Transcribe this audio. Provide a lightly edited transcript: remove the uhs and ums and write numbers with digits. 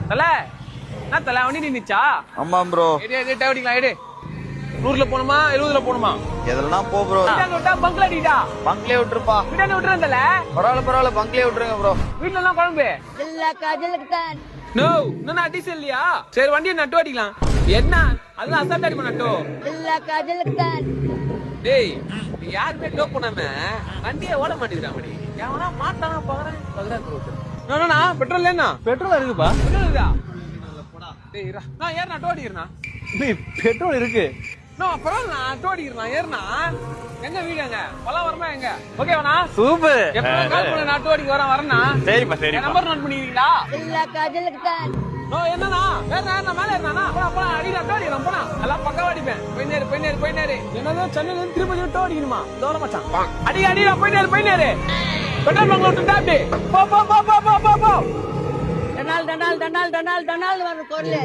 தல என்ன தல வண்டி நின்னுச்சா? ஆமா ப்ரோ. ஓட்டிக்கலாம் எடு. 100ல போணுமா 70ல போணுமா? எதெல்லாம் போ ப்ரோ. விட்டா பங்க்ல அடிடா. பங்க்லயே விட்டுருப்பா. விட்டானே விட்டுறேன் தல. பரவாயில்ல பங்க்லயே விட்டுருங்க ப்ரோ. வீட்ல எல்லாம் குழம்பு நோ இன்னும் அடிச்சு இல்லையா? சரி வண்டியை நட்டு அடிக்கலாம். என்ன அதெல்லாம் அசால்ட் அடிமா நட்டோ. டேய் நீ யாருமே டோ பண்ணாம வண்டியை ஓட மாட்டேங்கிறான். எவனா மாட்டானா பாக்குறேன். பெட்ரோல் இல்லைன்னா பெட்ரோல் இருக்குப்பா. பெட்ரோல் இருக்கா? டேய் நான் ஏறினா டோ அடிக்கிறேன். பெட்ரோல் இருக்கு. பரவாயில்ல டோ அடிக்கிறேன் ஏறினா. எங்க வீடு எங்க பலம் வரமா எங்க? ஓகேவா? சூப்பர். எப்ப கால் பண்ண நான் டோ அடிக்க வரேன்னா. சரிப்பா சரி. நம்பர் நோட் பண்ணிக்கிறீங்களா? என்னன்னா வேற மேல இருந்தானா அப்புறம் அடிடா டோ அடிக்கிறேன் போனா எல்லாம் பக்காவா அடிப்பேன். போய் நேரு என்னதோ சென்னையில இருந்து திருப்பதி டோ அடிக்கணுமா? தோற மச்சான் அடிடா போய் நேரு பெட்ரோல் பங்க்ல விட்டுட்டா அப்படி போ. டனால் வர கொள்ளை